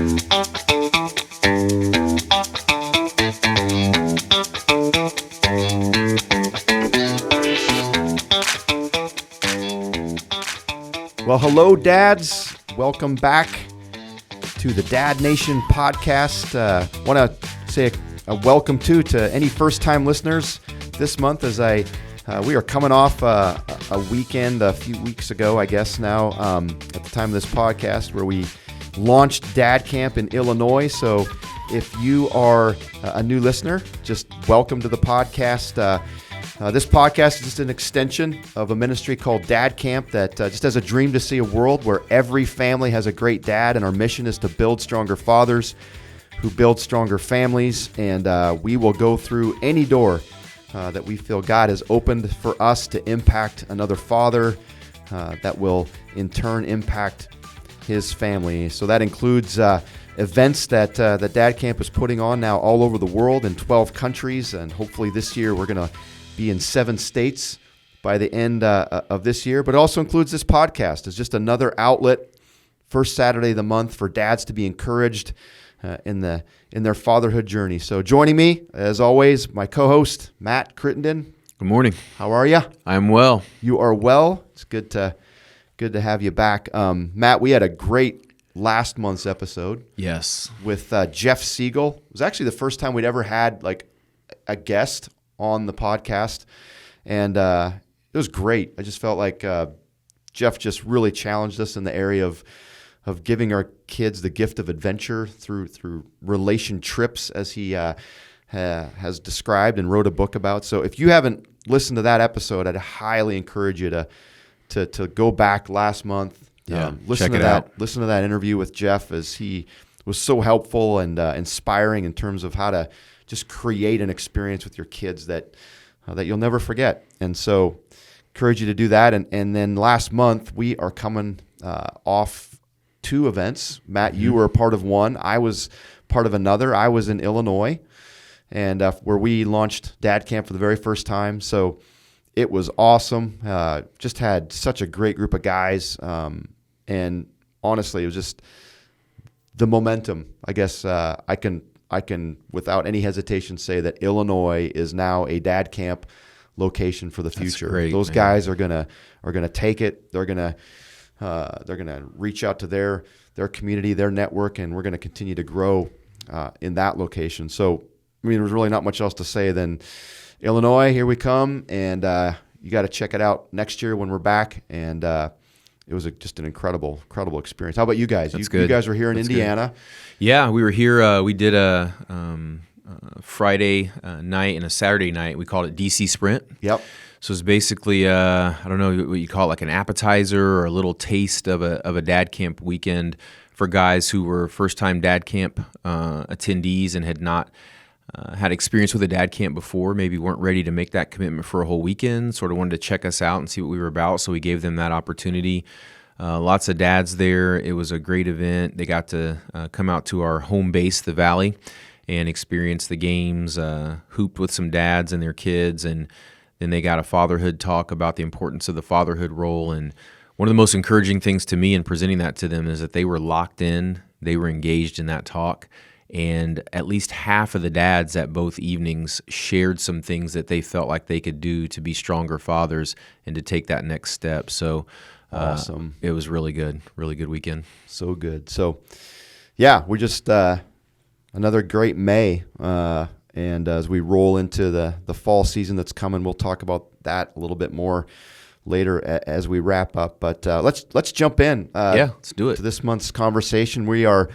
Well, hello, dads. Welcome back to the Dad Nation podcast. Want to say a welcome to any first-time listeners this month as we are coming off a weekend a few weeks ago, I guess now, at the time of this podcast, where we launched Dad Camp in Illinois. So if you are a new listener, just welcome to the podcast. This podcast is just an extension of a ministry called Dad Camp that just has a dream to see a world where every family has a great dad, and our mission is to build stronger fathers who build stronger families, and we will go through any door that we feel God has opened for us to impact another father that will in turn impact his family. So that includes events that Dad Camp is putting on now all over the world in 12 countries, and hopefully this year we're going to be in 7 states by the end of this year. But it also includes this podcast. It's just another outlet, first Saturday of the month, for dads to be encouraged in their fatherhood journey. So joining me, as always, my co-host, Matt Crittenden. Good morning. How are you? I'm well. You are well. It's good to have you back. Matt, we had a great last month's episode. Yes. With Jeff Siegel. It was actually the first time we'd ever had like a guest on the podcast, and it was great. I just felt like Jeff just really challenged us in the area of giving our kids the gift of adventure through relation trips, as he has described and wrote a book about. So if you haven't listened to that episode, I'd highly encourage you to go back last month. Check it out. Listen to that interview with Jeff, as he was so helpful and inspiring in terms of how to just create an experience with your kids that you'll never forget. And so encourage you to do that. And then last month, we are coming off 2 events. Matt, you were a part of one. I was part of another. I was in Illinois, and where we launched Dad Camp for the very first time. So it was awesome. Just had such a great group of guys. And honestly, it was just the momentum. I guess I can without any hesitation say that Illinois is now a Dad Camp location for the future. That's great, Those man. guys are gonna take it. They're gonna reach out to their community, their network, and we're gonna continue to grow in that location. So I mean, there's really not much else to say than Illinois. Here we come, and you got to check it out next year when we're back. And it was just an incredible experience. How about you guys? That's You good. guys were here in That's Indiana. Good. Yeah, we were here. We did a Friday night and a Saturday night. We called it DC Sprint. Yep. So it's basically, I don't know what you call it, like an appetizer or a little taste of a Dad Camp weekend for guys who were first-time Dad Camp attendees and had not had experience with a Dad Camp before, maybe weren't ready to make that commitment for a whole weekend, sort of wanted to check us out and see what we were about, so we gave them that opportunity. Lots of dads there. It was a great event. They got to come out to our home base, the Valley, and experience the games, hooped with some dads and their kids, and then they got a fatherhood talk about the importance of the fatherhood role. And one of the most encouraging things to me in presenting that to them is that they were locked in, they were engaged in that talk, and at least half of the dads at both evenings shared some things that they felt like they could do to be stronger fathers and to take that next step. So Awesome. It was really good weekend. So good. So, yeah, we're just another great May. And as we roll into the fall season that's coming, we'll talk about that a little bit more later as we wrap up. But let's jump in. Let's do it. To this month's conversation. We are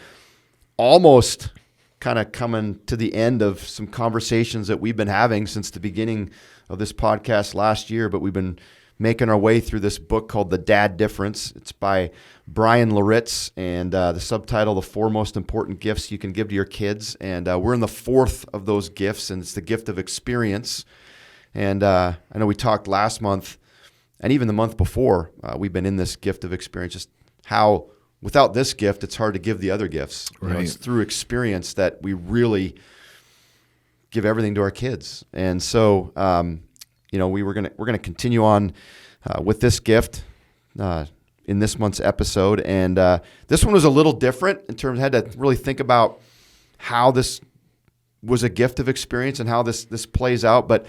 almost kind of coming to the end of some conversations that we've been having since the beginning of this podcast last year, but we've been making our way through this book called The Dad Difference. It's by Bryan Loritts, and the subtitle, The 4 Most Important Gifts You Can Give to Your Kids. And we're in the 4th of those gifts, and it's the gift of experience. And I know we talked last month, and even the month before, we've been in this gift of experience, just how without this gift, it's hard to give the other gifts. Right. You know, it's through experience that we really give everything to our kids. And so, we're gonna continue on with this gift. in this month's episode. And this one was a little different in terms, I had to really think about how this was a gift of experience and how this plays out. But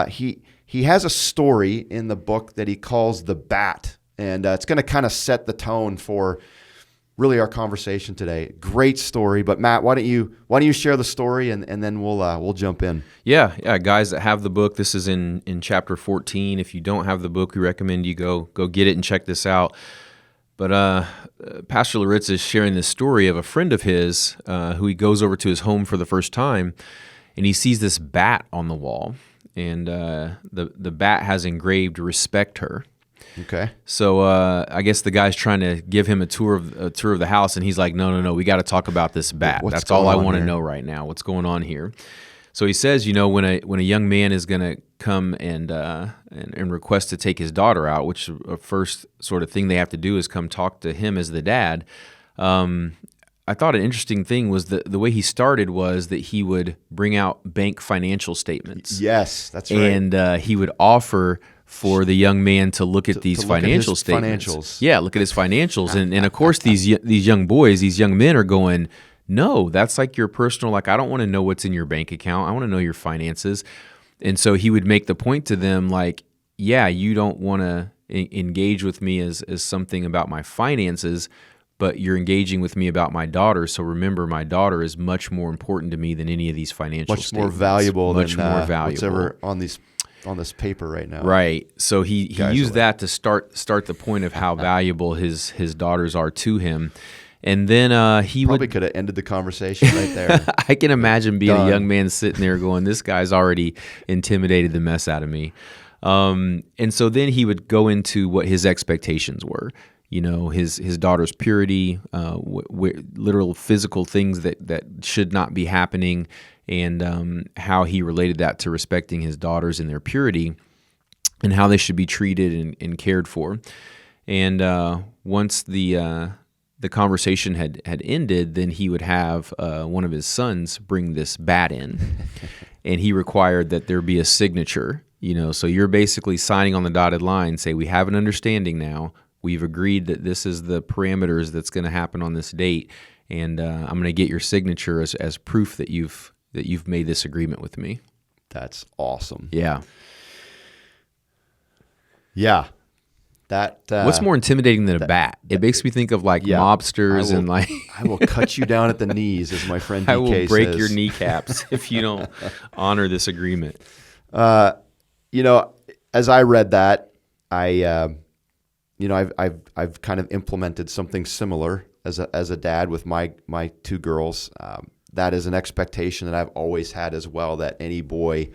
he has a story in the book that he calls The Bat. And it's going to kind of set the tone for really our conversation today. Great story. But Matt, why don't you share the story and then we'll jump in. Yeah, guys that have the book, this is in chapter 14. If you don't have the book, we recommend you go get it and check this out. But Pastor Laritz is sharing this story of a friend of his who he goes over to his home for the first time, and he sees this bat on the wall, and the bat has engraved "Respect her." Okay. So I guess the guy's trying to give him a tour of the house, and he's like, "No, we got to talk about this bat. What's That's all I going on want to here? know right now. What's going on here?" So he says, when a young man is going to come and request to take his daughter out, which the first sort of thing they have to do is come talk to him as the dad. I thought an interesting thing was the way he started was that he would bring out bank financial statements. Yes, that's right. And he would offer for the young man to look at these to look at financial his statements. financials. Yeah, look at his financials. And of course, these young boys, these young men are going, no, that's like your personal, like, I don't want to know what's in your bank account. I want to know your finances. And so he would make the point to them like, yeah, you don't want to engage with me as something about my finances, but you're engaging with me about my daughter. So remember, my daughter is much more important to me than any of these financial Much statements. more valuable Much than more valuable. what's ever on this paper right now. Right. So he Guys used are that to start the point of how valuable his daughters are to him. And then he Probably would. could have ended the conversation right there. I can imagine being Done. a young man sitting there going, "This guy's already intimidated the mess out of me." And so then he would go into what his expectations were. His daughter's purity, literal physical things that should not be happening, and how he related that to respecting his daughters in their purity, and how they should be treated and cared for. And once the conversation had ended, then he would have one of his sons bring this bat in, and he required that there be a signature. So you're basically signing on the dotted line, say, we have an understanding now. We've agreed that this is the parameters that's going to happen on this date, and I'm going to get your signature as proof that you've made this agreement with me. That's awesome. Yeah. Yeah. That What's more intimidating than a bat? It makes me think of like mobsters and like I will cut you down at the knees, as my friend DK I will break says. your kneecaps if you don't honor this agreement. As I read that, I've kind of implemented something similar as a dad with my two girls. That is an expectation that I've always had as well, that any boy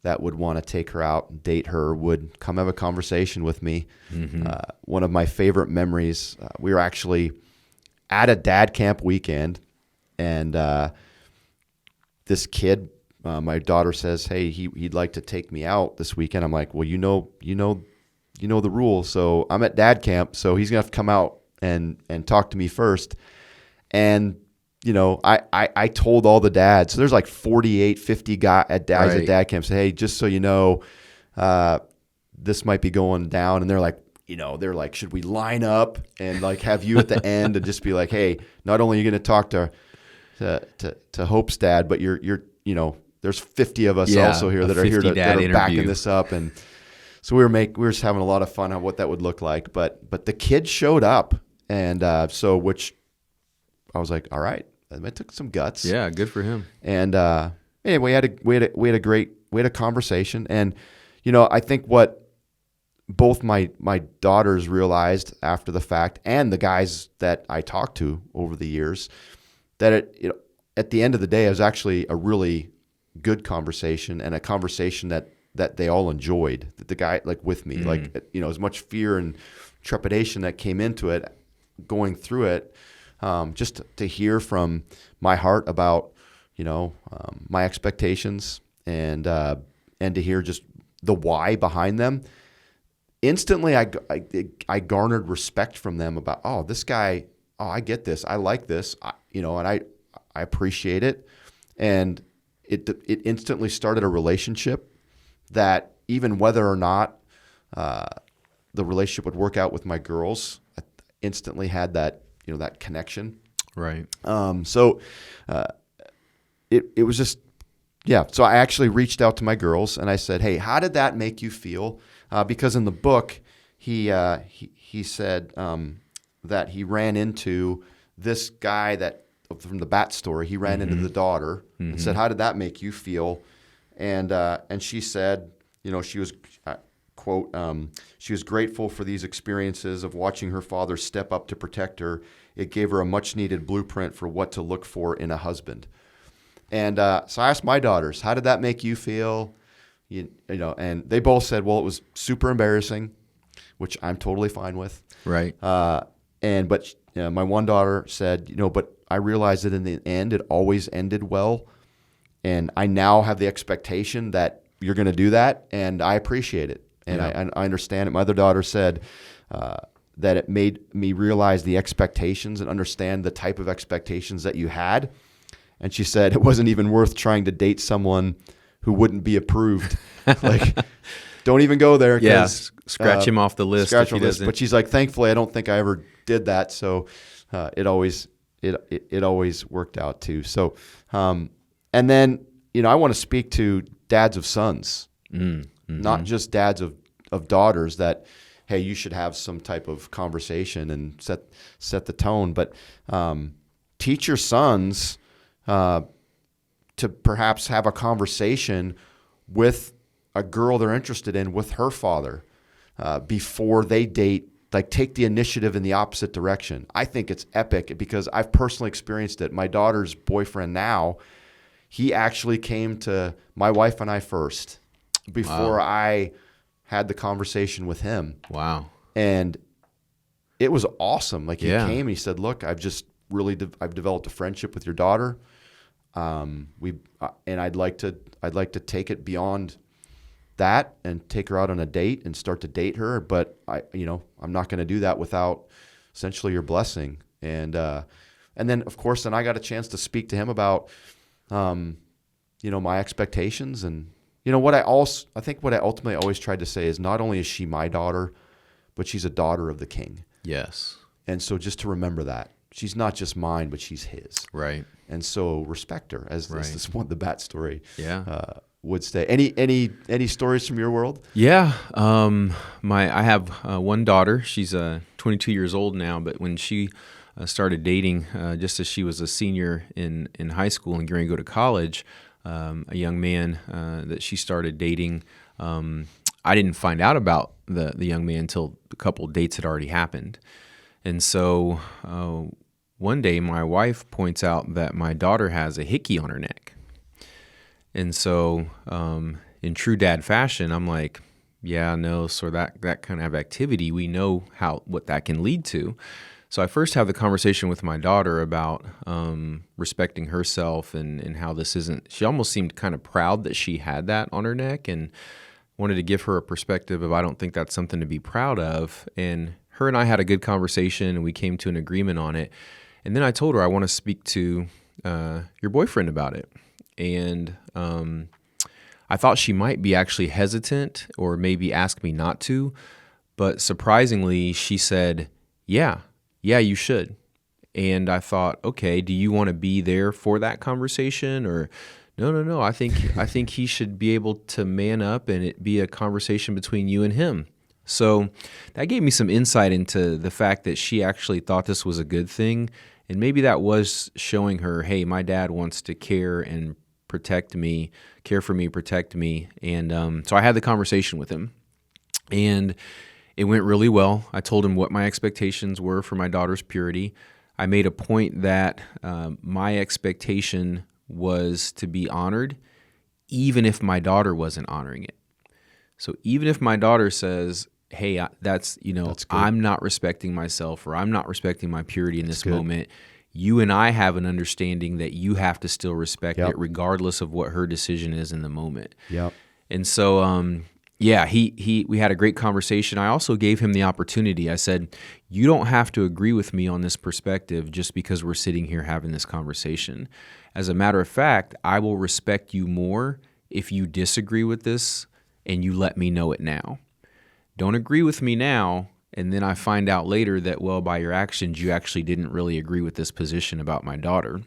that would want to take her out and date her would come have a conversation with me. Mm-hmm. One of my favorite memories, we were actually at a dad camp weekend, and this kid, my daughter says, "Hey, he'd like to take me out this weekend." I'm like, "Well, you know the rule. So I'm at dad camp, so he's gonna have to come out and talk to me first." And I told all the dads. So there's like 48, 50 dads at dad camp. Say, "Hey, just so you know, this might be going down." And they're like, should we line up and like have you at the end and just be like, "Hey, not only are you going to talk to Hope's dad, but you're there's 50 of us also here that are here that are backing this up." And so we were just having a lot of fun on what that would look like. But the kid showed up, and which I was like, all right, it took some guts. Yeah, good for him. And anyway, we had a conversation, and I think what both my daughters realized after the fact, and the guys that I talked to over the years, that at the end of the day, it was actually a really good conversation, and a conversation that they all enjoyed. That the guy, like with me, like as much fear and trepidation that came into it, going through it. Just to hear from my heart about, my expectations and to hear just the why behind them. Instantly, I garnered respect from them about, oh, this guy, oh, I get this, I like this, and I appreciate it, and it instantly started a relationship that even whether or not the relationship would work out with my girls, instantly had that, that connection. Right. So it was just, yeah. So I actually reached out to my girls and I said, hey, how did that make you feel? Because in the book, he said that he ran into this guy that from the Bat story. He ran into the daughter and said, how did that make you feel? And she said, she was, quote, she was grateful for these experiences of watching her father step up to protect her. It gave her a much-needed blueprint for what to look for in a husband. And so I asked my daughters, how did that make you feel? And they both said, well, it was super embarrassing, which I'm totally fine with. Right. But my one daughter said, but I realized that in the end, it always ended well. And I now have the expectation that you're going to do that, and I appreciate it. And I understand it. My other daughter said that it made me realize the expectations and understand the type of expectations that you had. And she said it wasn't even worth trying to date someone who wouldn't be approved. Like, don't even go there. Yeah, scratch him off the list if he doesn't. But she's like, thankfully, I don't think I ever did that. So it always worked out too. So, and then, I want to speak to dads of sons, not just dads of daughters that, hey, you should have some type of conversation and set the tone. But teach your sons to perhaps have a conversation with a girl they're interested in with her father before they date. Like, take the initiative in the opposite direction. I think it's epic because I've personally experienced it. My daughter's boyfriend now, he actually came to my wife and I first before I had the conversation with him. Wow. And it was awesome. Like, he came and he said, look, I've developed a friendship with your daughter. And I'd like to take it beyond that and take her out on a date and start to date her. But I'm not going to do that without essentially your blessing. And then of course, I got a chance to speak to him about, my expectations and, what I think what I ultimately always tried to say is not only is she my daughter, but she's a daughter of the King. Yes. And so just to remember that she's not just mine, but she's his. Right. And so respect her as this one, the Bat story. Yeah. Would stay. Any stories from your world? Yeah. I have one daughter. She's 22 years old now, but when she started dating, just as she was a senior in high school and going to go to college, a young man that she started dating, I didn't find out about the young man until a couple of dates had already happened. And so one day my wife points out that my daughter has a hickey on her neck. And so in true dad fashion, I'm like, yeah, no, so that kind of activity, we know what that can lead to. So I first have the conversation with my daughter about respecting herself and how this isn't, she almost seemed kind of proud that she had that on her neck and wanted to give her a perspective of, I don't think that's something to be proud of. And her and I had a good conversation and we came to an agreement on it. And then I told her, I want to speak to your boyfriend about it. And I thought she might be actually hesitant or maybe ask me not to. But surprisingly, she said, yeah, you should. And I thought, okay, do you want to be there for that conversation? Or no, I think he should be able to man up and it be a conversation between you and him. So that gave me some insight into the fact that she actually thought this was a good thing. And maybe that was showing her, hey, my dad wants to care and protect me, care for me, protect me. And so I had the conversation with him. And it went really well. I told him what my expectations were for my daughter's purity. I made a point that my expectation was to be honored, even if my daughter wasn't honoring it. So even if my daughter says, hey, that's I'm not respecting myself or I'm not respecting my purity in this moment, you and I have an understanding that you have to still respect it regardless of what her decision is in the moment. Yep. And so, we had a great conversation. I also gave him the opportunity. I said, you don't have to agree with me on this perspective just because we're sitting here having this conversation. As a matter of fact, I will respect you more if you disagree with this and you let me know it now. Don't agree with me now And then I find out later that, well, by your actions, you actually didn't really agree with this position about my daughter.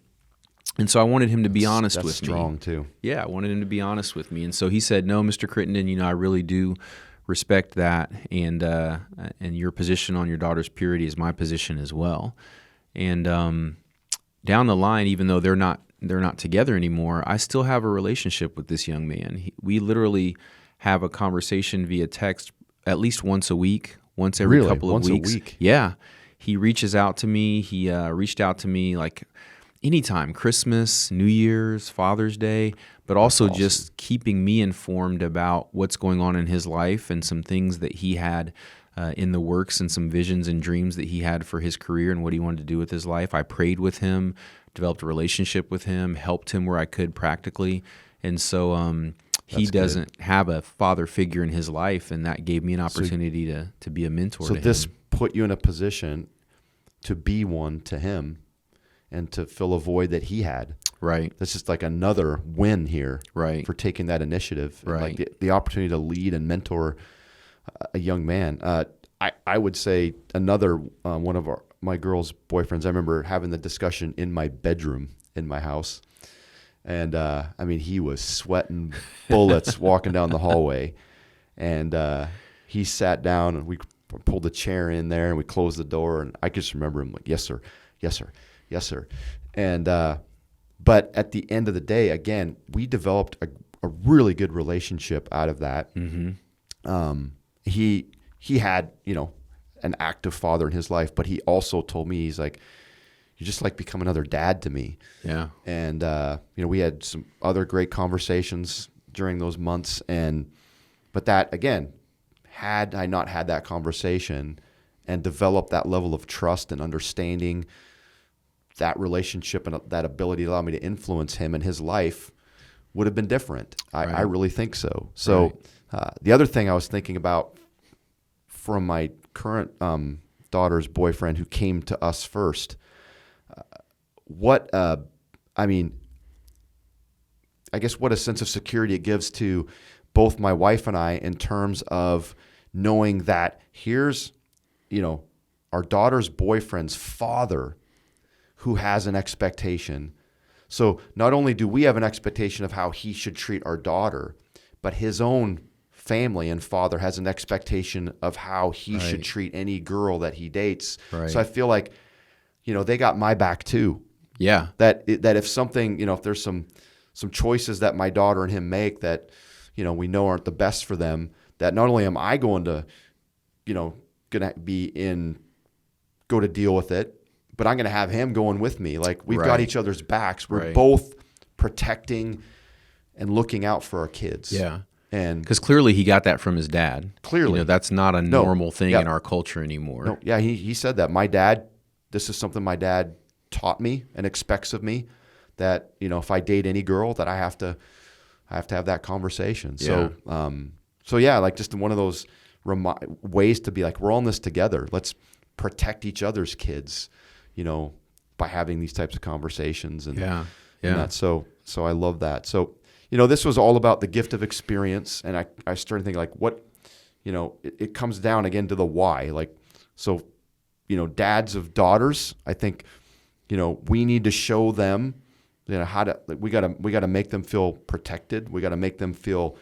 And so I wanted him to be honest with me. That's strong too. Yeah, I wanted him to be honest with me. And so he said, no, Mr. Crittenden, I really do respect that. And your position on your daughter's purity is my position as well. And down the line, even though they're not together anymore, I still have a relationship with this young man. We literally have a conversation via text at least once a week, once every couple of weeks. Once a week? Yeah. He reaches out to me. He reached out to me like anytime, Christmas, New Year's, Father's Day, but also awesome. Just keeping me informed about what's going on in his life and some things that he had in the works and some visions and dreams that he had for his career and what he wanted to do with his life. I prayed with him, developed a relationship with him, helped him where I could practically. And so he doesn't have a father figure in his life, and that gave me an opportunity to be a mentor to him. So this put you in a position to be one to him and to fill a void that he had. Right. That's just like another win here. Right. For taking that initiative. Right. And like the opportunity to lead and mentor a young man. I would say another one of my girl's boyfriends, I remember having the discussion in my bedroom in my house. And he was sweating bullets walking down the hallway. And he sat down and we pulled a chair in there and we closed the door. And I just remember him like, yes, sir, yes, sir, yes, sir. And but at the end of the day, again, we developed a really good relationship out of that. Mm-hmm. He had, an active father in his life, but he also told me, he's like, you just like become another dad to me. Yeah. And, we had some other great conversations during those months. But that, again, had I not had that conversation and developed that level of trust and understanding, that relationship and that ability to allow me to influence him in his life would have been different. I really think so. So the other thing I was thinking about from my current daughter's boyfriend who came to us first, I guess what a sense of security it gives to both my wife and I in terms of knowing that here's, our daughter's boyfriend's father who has an expectation. So not only do we have an expectation of how he should treat our daughter, but his own family and father has an expectation of how he should treat any girl that he dates. Right. So I feel like, they got my back too. Yeah. That if something, if there's some choices that my daughter and him make that, we know aren't the best for them, that not only am I going to, go to deal with it, but I'm going to have him going with me. Like we've got each other's backs. We're both protecting and looking out for our kids. Yeah. And because clearly he got that from his dad. Clearly. That's not a normal thing in our culture anymore. No. Yeah. He said that my dad, this is something my dad taught me and expects of me, that, if I date any girl, that I have to have that conversation. Yeah. So like just one of those ways to be like, we're all in this together. Let's protect each other's kids, by having these types of conversations. And yeah. And that, so I love that. So, this was all about the gift of experience. And I started thinking like what, it comes down again to the why. Like, so, dads of daughters, I think, we need to show them, how to, like, we got to make them feel protected. We got to make them feel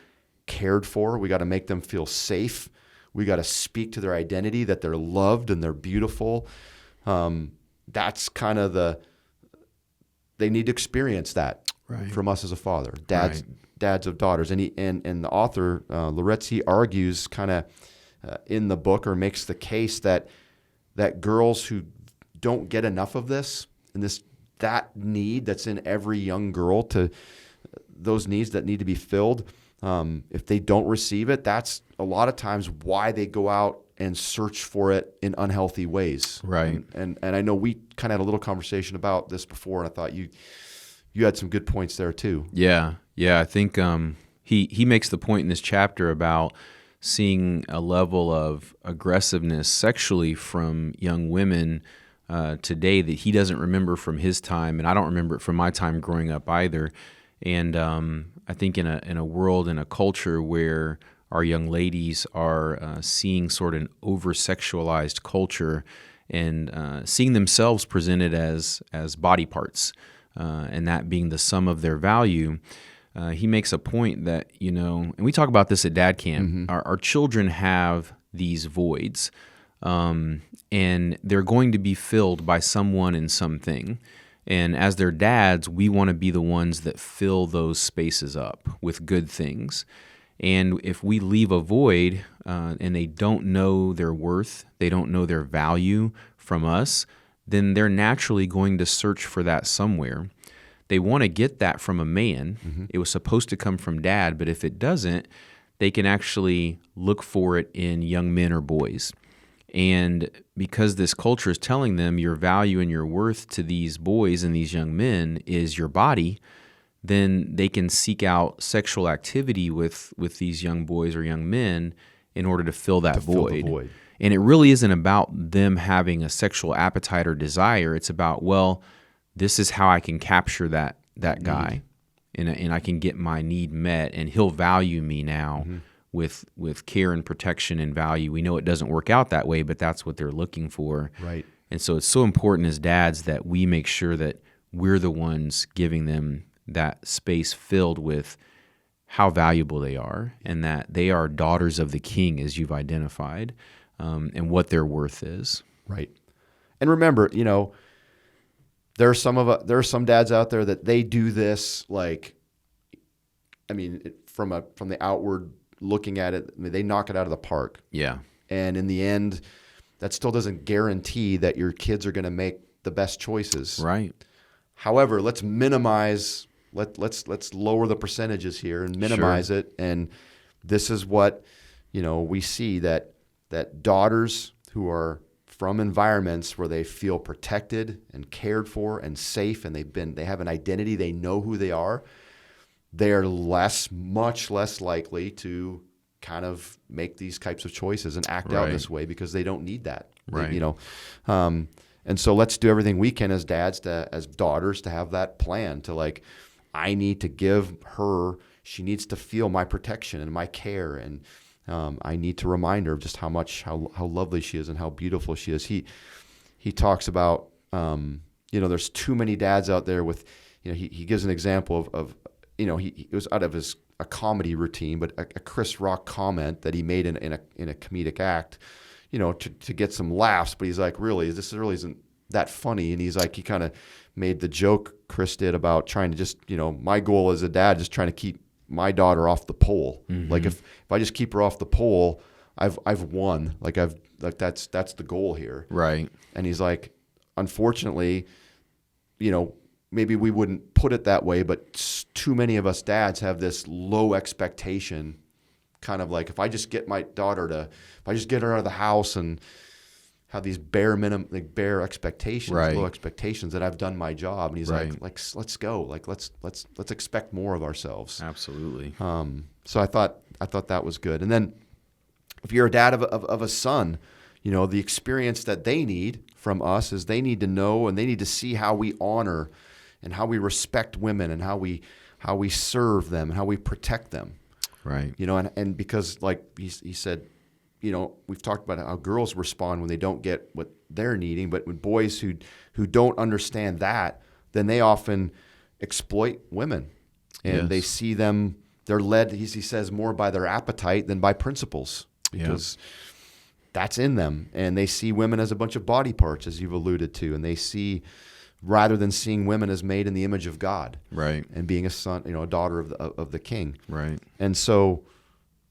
cared for. We got to make them feel safe. We got to speak to their identity, that they're loved and they're beautiful. That's kind of they need to experience that from us as a father, dads of daughters. And the author, Loretzi, argues kind of in the book, or makes the case that girls who don't get enough of this, and that need that's in every young girl, to those needs that need to be filled, if they don't receive it, that's a lot of times why they go out and search for it in unhealthy ways. Right. And I know we kind of had a little conversation about this before, and I thought you had some good points there too. Yeah. I think he makes the point in this chapter about seeing a level of aggressiveness sexually from young women today that he doesn't remember from his time, and I don't remember it from my time growing up either. And I think in a world, in a culture where our young ladies are seeing sort of an over-sexualized culture and seeing themselves presented as body parts, and that being the sum of their value. He makes a point that, and we talk about this at Dad Camp, our children have these voids, and they're going to be filled by someone and something. And as their dads, we want to be the ones that fill those spaces up with good things. And if we leave a void and they don't know their worth, they don't know their value from us, then they're naturally going to search for that somewhere. They want to get that from a man. It was supposed to come from dad, but if it doesn't, they can actually look for it in young men or boys. And because this culture is telling them your value and your worth to these boys and these young men is your body, then they can seek out sexual activity with these young boys or young men in order to fill that void. And it really isn't about them having a sexual appetite or desire. It's about, well, this is how I can capture that guy, and I can get my need met, and he'll value me now with care and protection and value. We know it doesn't work out that way, but that's what they're looking for. Right. And so it's so important as dads that we make sure that we're the ones giving them that space filled with how valuable they are, and that they are daughters of the King, as you've identified, and what their worth is. Right. And remember, there are some dads out there that they do this from the outward looking at it, they knock it out of the park. Yeah. And in the end, that still doesn't guarantee that your kids are going to make the best choices. Right. However, let's minimize. Let's lower the percentages here and minimize it. And this is what we see that daughters who are from environments where they feel protected and cared for and safe, and they have an identity, they know who they are, they're much less likely to kind of make these types of choices and act out this way, because they don't need that. Right. And so let's do everything we can as dads, as daughters, to have that plan to I need to give her, she needs to feel my protection and my care, and I need to remind her of just how lovely she is and how beautiful she is. He talks about there's too many dads out there with he gives an example of it was out of a comedy routine, but a Chris Rock comment that he made in a comedic act, to get some laughs. But he's like, this really isn't that funny. And he's like, he kind of made the joke Chris did about trying to just, my goal as a dad, just trying to keep my daughter off the pole. Like if I just keep her off the pole, I've won. That's the goal here. Right. And he's like, unfortunately, maybe we wouldn't put it that way, but too many of us dads have this low expectation, kind of like, if I just get my daughter if I just get her out of the house and have these bare expectations, low expectations, that I've done my job. And he's like, let's go. Let's expect more of ourselves. Absolutely. So I thought that was good. And then if you're a dad of a son, the experience that they need from us is they need to know and they need to see how we honor and how we respect women and how we serve them and how we protect them. Right. And because he said, we've talked about how girls respond when they don't get what they're needing, but when boys who don't understand that, then they often exploit women, and they see them. They're led, he says, more by their appetite than by principles, because that's in them, and they see women as a bunch of body parts, as you've alluded to, and they see, rather than seeing women as made in the image of God, right, and being a son, a daughter of the King, right, and so.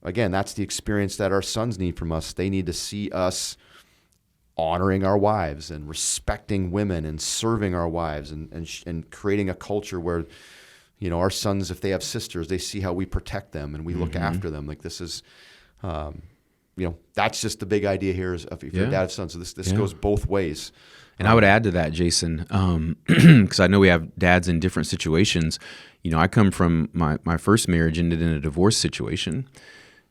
Again, that's the experience that our sons need from us. They need to see us honoring our wives and respecting women and serving our wives and creating a culture where, our sons, if they have sisters, they see how we protect them and we look after them. This is, that's just the big idea here is if you're a dad of sons. So this goes both ways. And I would add to that, Jason, because I know we have dads in different situations. I come from my first marriage ended in a divorce situation.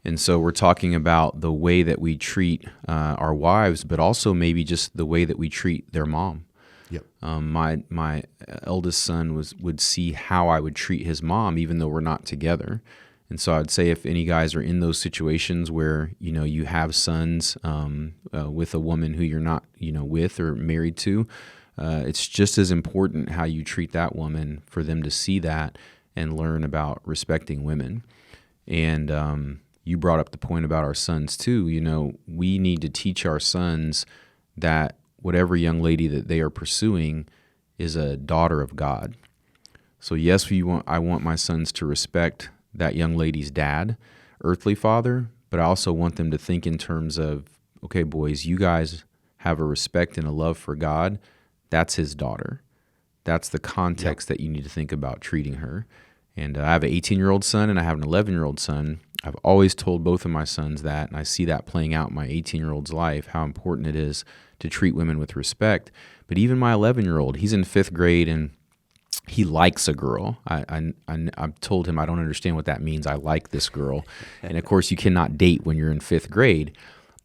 And so we're talking about the way that we treat our wives, but also maybe just the way that we treat their mom. Yep. My eldest son would see how I would treat his mom, even though we're not together. And so I'd say if any guys are in those situations where, you have sons with a woman who you're not, with or married to, it's just as important how you treat that woman for them to see that and learn about respecting women. And you brought up the point about our sons too. We need to teach our sons that whatever young lady that they are pursuing is a daughter of God. So yes, I want my sons to respect that young lady's dad, earthly father, but I also want them to think in terms of, okay, boys, you guys have a respect and a love for God. That's his daughter. That's the context that you need to think about treating her. And I have an 18-year-old son and I have an 11-year-old son. I've always told both of my sons that, and I see that playing out in my 18-year-old's life, how important it is to treat women with respect. But even my 11-year-old, he's in 5th grade and he likes a girl. I've told him I don't understand what that means. I like this girl. And of course, you cannot date when you're in 5th grade,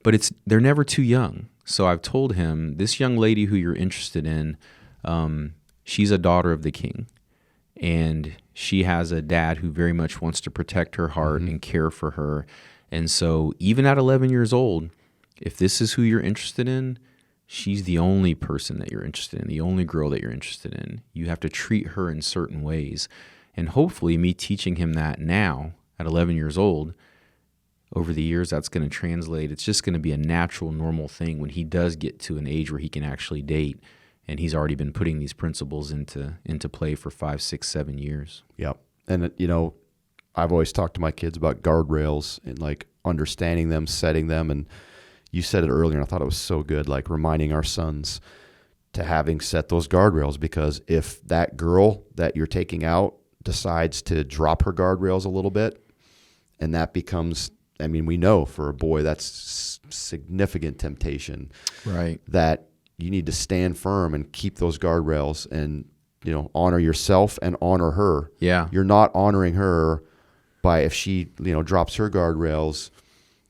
but they're never too young. So I've told him, this young lady who you're interested in, she's a daughter of the king. And she has a dad who very much wants to protect her heart and care for her. And so even at 11 years old, if this is who you're interested in, she's the only person that you're interested in, the only girl that you're interested in. You have to treat her in certain ways. And hopefully me teaching him that now at 11 years old, over the years, that's going to translate. It's just going to be a natural, normal thing when he does get to an age where he can actually date. And he's already been putting these principles into play for 5, 6, 7 years. Yep. And, I've always talked to my kids about guardrails and like understanding them, setting them. And you said it earlier, and I thought it was so good, like reminding our sons to having set those guardrails, because if that girl that you're taking out decides to drop her guardrails a little bit, and that becomes, we know for a boy that's significant temptation. Right. That you need to stand firm and keep those guardrails and, honor yourself and honor her. Yeah. You're not honoring her by, if she, drops her guardrails,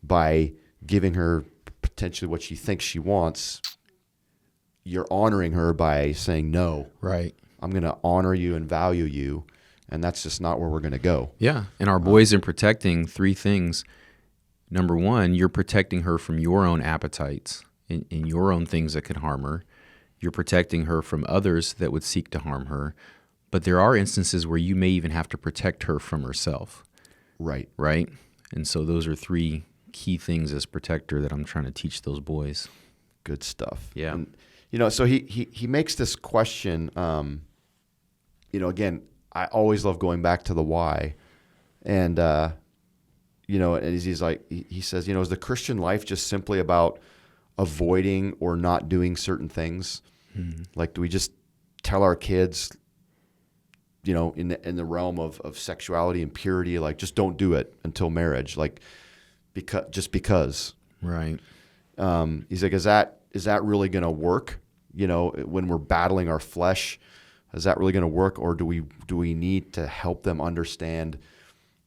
by giving her potentially what she thinks she wants. You're honoring her by saying, no, right, I'm going to honor you and value you. And that's just not where we're going to go. Yeah. And our boys in protecting 3 things. Number 1, you're protecting her from your own appetites and your own things that could harm her. You're protecting her from others that would seek to harm her. But there are instances where you may even have to protect her from herself. Right. Right. And so those are 3 key things as protector that I'm trying to teach those boys. Good stuff. Yeah. And, so he makes this question, again, I always love going back to the why. And, and he's like, he says, is the Christian life just simply about avoiding or not doing certain things? Mm-hmm. Like, do we just tell our kids, in the realm of sexuality and purity, like, just don't do it until marriage, like, because. Right. He's like, is that really going to work? When we're battling our flesh, is that really going to work? Or do we need to help them understand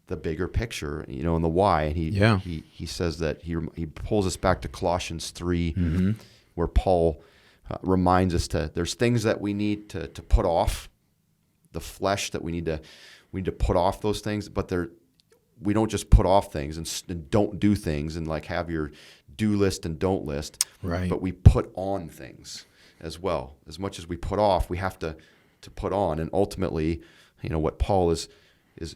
the bigger picture, and the why? And he says that he pulls us back to Colossians 3, mm-hmm. where Paul reminds us there's things that we need to put off, the flesh, that we need to put off those things, but we don't just put off things and don't do things and like have your do list and don't list, right? But we put on things as well. As much as we put off, we have to put on. And ultimately, what Paul is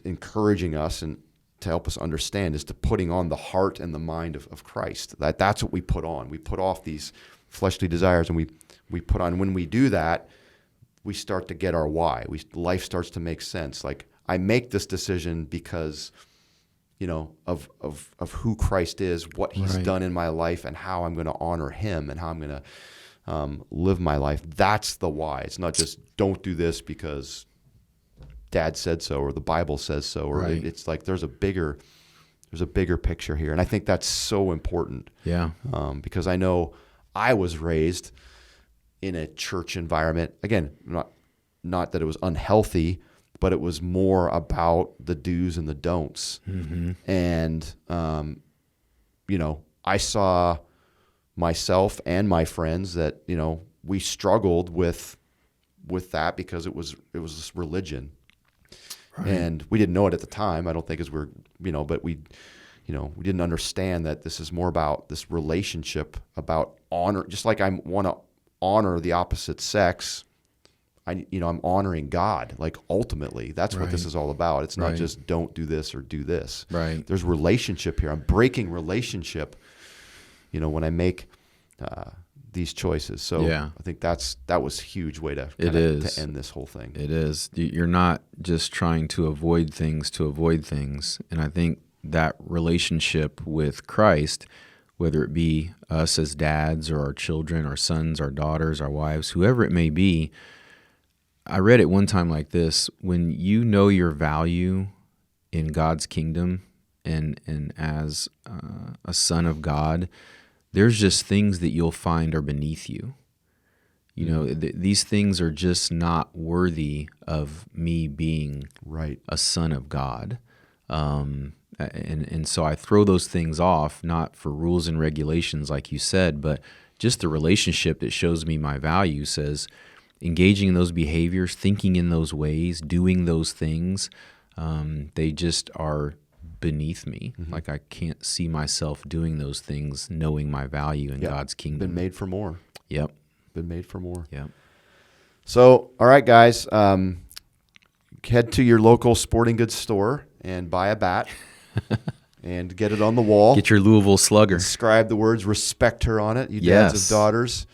encouraging us and to help us understand is to putting on the heart and the mind of Christ. That's what we put on. We put off these fleshly desires, and we put on. When we do that, we start to get our why. Life starts to make sense. Like, I make this decision because of who Christ is, what he's right. done in my life, and how I'm going to honor him and how I'm going to live my life. That's the why. It's not just don't do this because Dad said so or the Bible says so. Or right. It's like there's a bigger picture here. And I think that's so important. Yeah. Because I know I was raised in a church environment. Again, not that it was unhealthy, but it was more about the do's and the don'ts. Mm-hmm. And, I saw myself and my friends that, we struggled with that because it was this religion. And we didn't know it at the time. I don't think as we're, but we didn't understand that this is more about this relationship, about honor. Just like I want to honor the opposite sex, I'm honoring God. Like ultimately, that's what this is all about. It's not just don't do this or do this. Right. There's relationship here. I'm breaking relationship, when I make these choices. So I think that was a huge way to end this whole thing. It is. You're not just trying to avoid things. And I think that relationship with Christ, whether it be us as dads or our children, our sons, our daughters, our wives, whoever it may be, I read it one time like this: when you know your value in God's kingdom and as a son of God, there's just things that you'll find are beneath you. These things are just not worthy of me being a son of God. And so I throw those things off, not for rules and regulations like you said, but just the relationship that shows me my value says, engaging in those behaviors, thinking in those ways, doing those things, they just are beneath me. Mm-hmm. Like I can't see myself doing those things, knowing my value in God's kingdom. Been made for more. Yep. Been made for more. Yep. So, all right, guys, head to your local sporting goods store and buy a bat and get it on the wall. Get your Louisville Slugger. Inscribe the words "respect her" on it. You dads of daughters.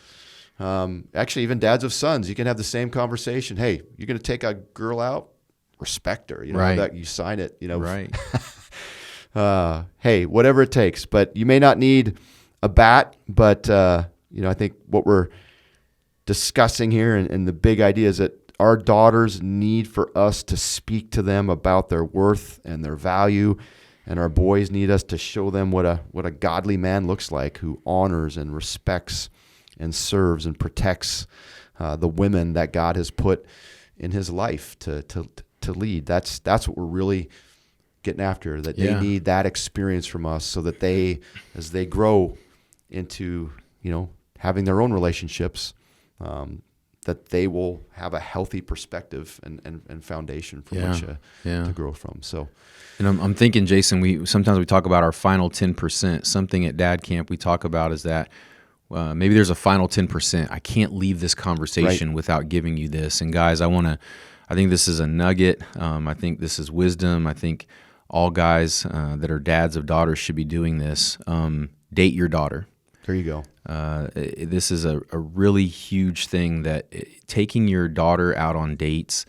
Actually, even dads of sons, you can have the same conversation. Hey, you're going to take a girl out? Respect her. That you sign it. Right. Hey, whatever it takes. But you may not need a bat. But I think what we're discussing here and the big idea is that our daughters need for us to speak to them about their worth and their value, and our boys need us to show them what a godly man looks like, who honors and respects and serves and protects the women that God has put in his life to lead. That's what we're really getting after, that they need that experience from us so that they, as they grow into, having their own relationships, that they will have a healthy perspective and foundation from which to grow from. So, and I'm thinking, Jason, sometimes we talk about our final 10%. Something at Dad Camp we talk about is that maybe there's a final 10%. I can't leave this conversation without giving you this. And guys, I think this is a nugget. I think this is wisdom. I think all guys that are dads of daughters should be doing this. Date your daughter. There you go. This is a really huge thing, that taking your daughter out on dates,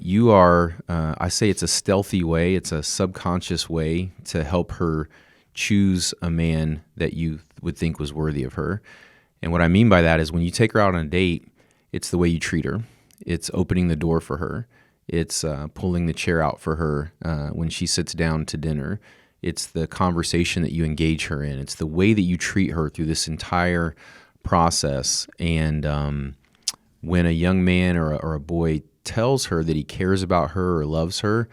you are, I say it's a stealthy way, it's a subconscious way to help her choose a man that you would think was worthy of her. And what I mean by that is when you take her out on a date, it's the way you treat her. It's opening the door for her. It's pulling the chair out for her when she sits down to dinner. It's the conversation that you engage her in. It's the way that you treat her through this entire process. And when a young man or a boy tells her that he cares about her or loves her,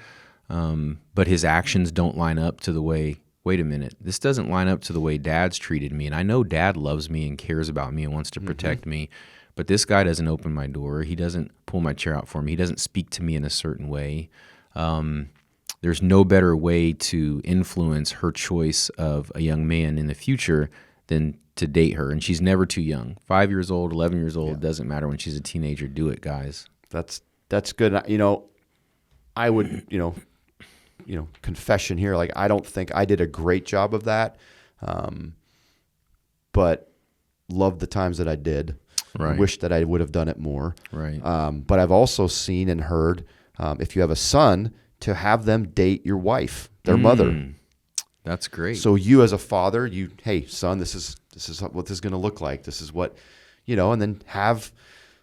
but his actions don't line up to the way, wait a minute, this doesn't line up to the way Dad's treated me. And I know Dad loves me and cares about me and wants to protect me, but this guy doesn't open my door. He doesn't pull my chair out for me. He doesn't speak to me in a certain way. There's no better way to influence her choice of a young man in the future than to date her. And she's never too young. 5 years old, 11 years old, doesn't matter. When she's a teenager, do it, guys. That's good. I would, confession here, like I don't think I did a great job of that, but love the times that I did. Right. I wish that I would have done it more. Right. But I've also seen and heard, if you have a son, to have them date your wife, their mother. That's great. So you as a father, hey son, this is what this is going to look like. This is what, and then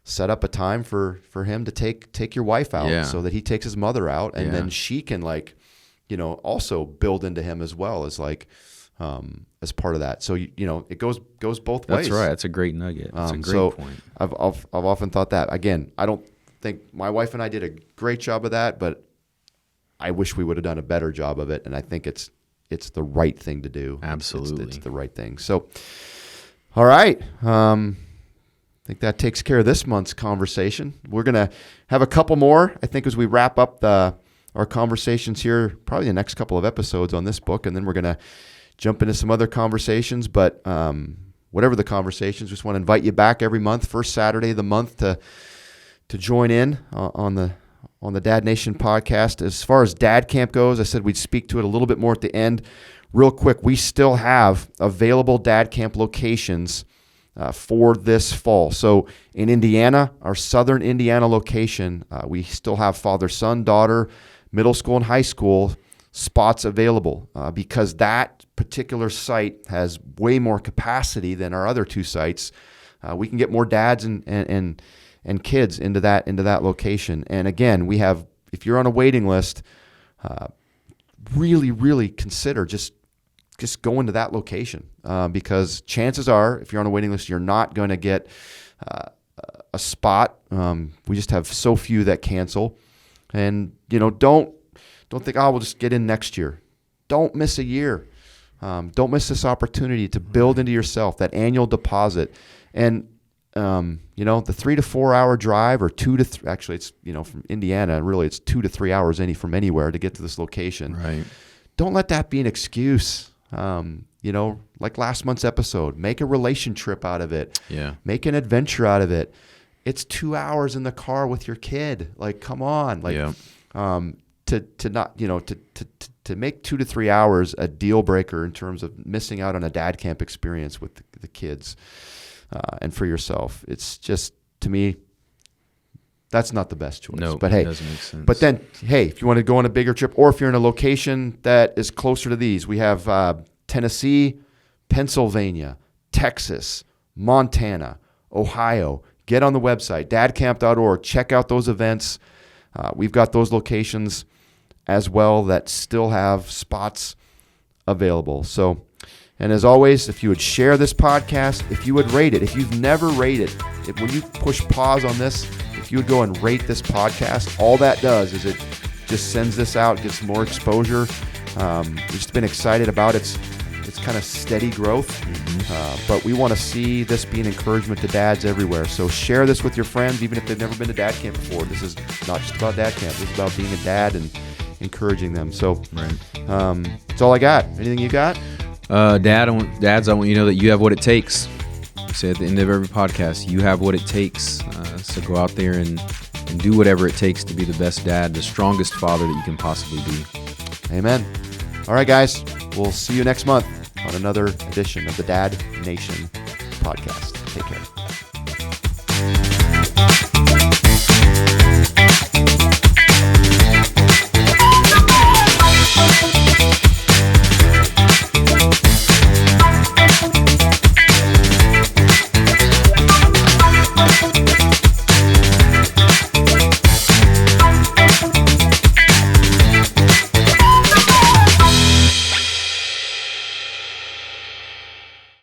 set up a time for him to take your wife out so that he takes his mother out, and then she can also build into him as well as as part of that. So it goes both ways. That's right. That's a great nugget. That's a great point. I've often thought that. Again, I don't think my wife and I did a great job of that, but I wish we would have done a better job of it, and I think it's the right thing to do. Absolutely. It's the right thing. So, all right. I think that takes care of this month's conversation. We're going to have a couple more, I think, as we wrap up our conversations here, probably the next couple of episodes on this book, and then we're going to jump into some other conversations. But whatever the conversations, just want to invite you back every month, first Saturday of the month, to join in on the Dad Nation podcast. As far as Dad Camp goes, I said we'd speak to it a little bit more at the end. Real quick, we still have available Dad Camp locations for this fall. So in Indiana, our southern Indiana location, we still have father, son, daughter, middle school and high school spots available because that particular site has way more capacity than our other two sites. We can get more dads and kids into that location. And again, we have, if you're on a waiting list, really consider just going to that location because chances are, if you're on a waiting list, you're not going to get a spot. We just have so few that cancel, and don't think, we'll just get in next year. Don't miss a year. Don't miss this opportunity to build into yourself that annual deposit. And the 3 to 4 hour drive, or 2 to 3, actually it's from Indiana, really it's 2 to 3 hours from anywhere to get to this location. Right. Don't let that be an excuse. Like last month's episode, make a relation trip out of it. Yeah. Make an adventure out of it. It's 2 hours in the car with your kid. Like, come on. Like, to not, to make 2 to 3 hours a deal breaker in terms of missing out on a dad camp experience with the kids and for yourself. It's just, to me, that's not the best choice. No, but hey, it doesn't make sense. But then, hey, if you want to go on a bigger trip, or if you're in a location that is closer to these, we have Tennessee, Pennsylvania, Texas, Montana, Ohio. Get on the website, dadcamp.org. Check out those events. We've got those locations as well that still have spots available. So, and as always, if you would share this podcast, if you would rate it, if you've never rated, when you push pause on this, if you would go and rate this podcast, all that does is it just sends this out, gets more exposure. We've just been excited about its kind of steady growth, but we want to see this be an encouragement to dads everywhere. So share this with your friends, even if they've never been to dad camp before. This is not just about dad camp. This is about being a dad and encouraging them. So that's all I got. Anything you got? Dads, I want you to know that you have what it takes. We say at the end of every podcast, you have what it takes. So go out there and do whatever it takes to be the best dad, the strongest father that you can possibly be. Amen. All right, guys. We'll see you next month on another edition of the Dad Nation podcast. Take care.